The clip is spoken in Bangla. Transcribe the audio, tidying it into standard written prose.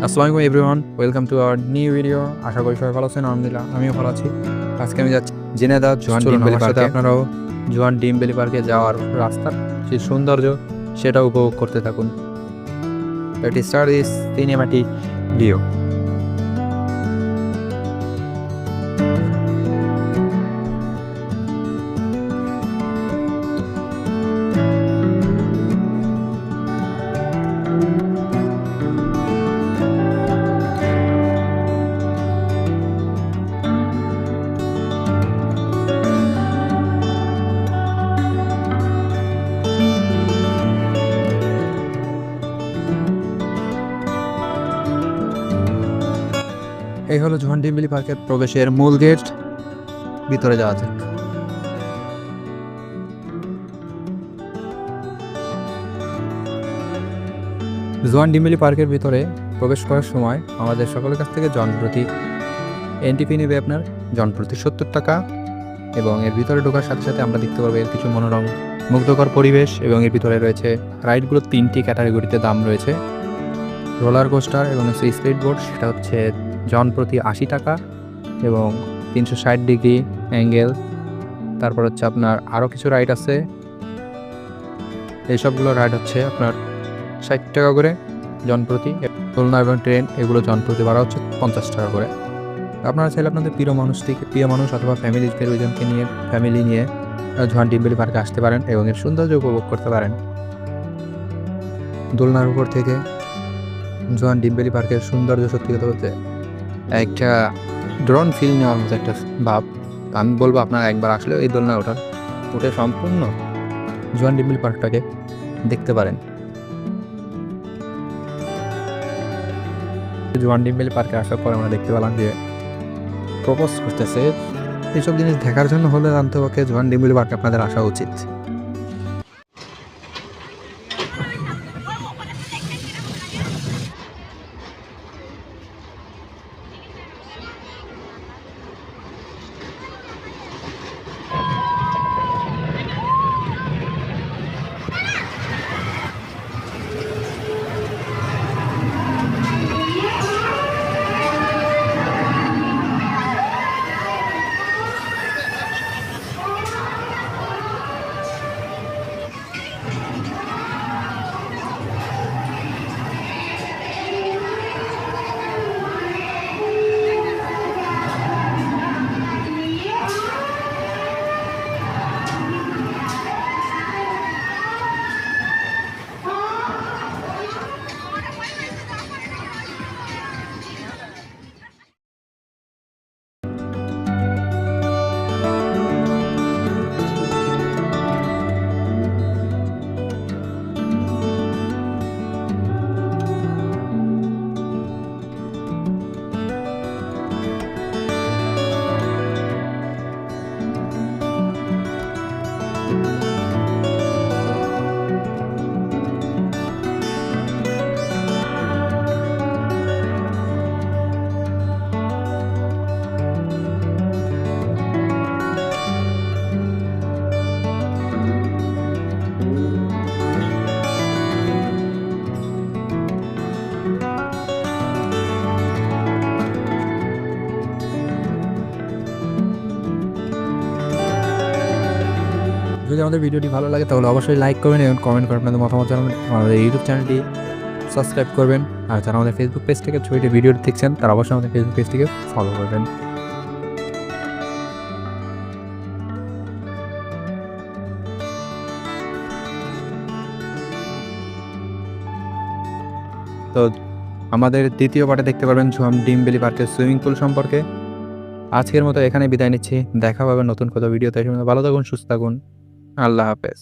আসসালামু আলাইকুম everyone, welcome to our new video. আশা করি সবাই ভালো আছেন। আলহামদুলিল্লাহ আমিও ভালো আছি। আজকে আমি যাচ্ছি জেনেদা জোহান ডিম্বেলি পার্কে। আপনারাও জোহান ডিম্বেলি পার্কে যাওয়ার রাস্তার যে সৌন্দর্য সেটা উপভোগ করতে থাকুন। Let us start this cinematic video. এই হলো জোহান ডিম্বেলি পার্কের প্রবেশের মূল গেট। ভিতরে যাওয়া যাক। জোহান ডিম্বেলি পার্কের ভিতরে প্রবেশ করার সময় আমাদের সকলের কাছ থেকে জনপ্রতি এন্ট্রি ফি নেবে আপনার জনপ্রতি 70 টাকা। এবং এর ভিতরে ঢোকার সাথে সাথে আমরা দেখতে পাবো এর কিছু মনোরম মুগ্ধকর পরিবেশ। এবং এর ভিতরে রয়েছে রাইডগুলো 3টি ক্যাটাগরিতে দাম রয়েছে। রোলার কোস্টার এবং স্পিড বোর্ড, সেটা হচ্ছে জনপ্রতি 80 টাকা এবং 360 ডিগ্রি অ্যাঙ্গেল। তারপর হচ্ছে আপনার আরও কিছু রাইড আছে, এইসবগুলো রাইড হচ্ছে আপনার 60 টাকা করে জনপ্রতি। দোলনা এবং ট্রেন এগুলো জনপ্রতি ভাড়া হচ্ছে 50 টাকা করে। আপনারা চাইলে আপনাদের প্রিয় মানুষ অথবা ফ্যামিলির ফ্যামিলি নিয়ে জোহান ডিম্বেলি পার্কে আসতে পারেন এবং এর সৌন্দর্য উপভোগ করতে পারেন। দোলনার উপর থেকে জোহান ডিম্বেলি পার্কের সৌন্দর্য সত্যি কথা বলতে একটা ড্রোন ফিল নেওয়ার মতো একটা ভাব। আমি বলবো আপনারা একবার আসলে এই দোলনা উঠে সম্পূর্ণ জোহান ডিম্বেলি পার্কটাকে দেখতে পারেন। জোহান ডিম্বেলি পার্কে আসার পর আমরা দেখতে পেলাম যে প্রপোজ করতেছে। এইসব জিনিস দেখার জন্য হলে অন্তপক্ষে জোহান ডিম্বেলি পার্কে আপনাদের আসা উচিত। যদি আমাদের ভিডিওটি ভালো লাগে তাহলে অবশ্যই লাইক করবেন এবং কমেন্ট করে আপনাদের মতামত জানাবেন। আমাদের ইউটিউব চ্যানেলটি সাবস্ক্রাইব করবেন। আর যারা আমাদের ফেসবুক পেজ থেকে ছবিটি ভিডিওটি দেখছেন তারা অবশ্যই আমাদের ফেসবুক পেজটিকে ফলো করবেন। তো আমাদের দ্বিতীয় পার্টে দেখতে পারবেন জোহান ডিম্বেলি পার্কের সুইমিং পুল সম্পর্কে। আজকের মতো এখানে বিদায় নিচ্ছি। দেখা হবে নতুন কোনো ভিডিওতে। ভালো থাকুন, সুস্থ থাকুন। আল্লাহ হাফেজ।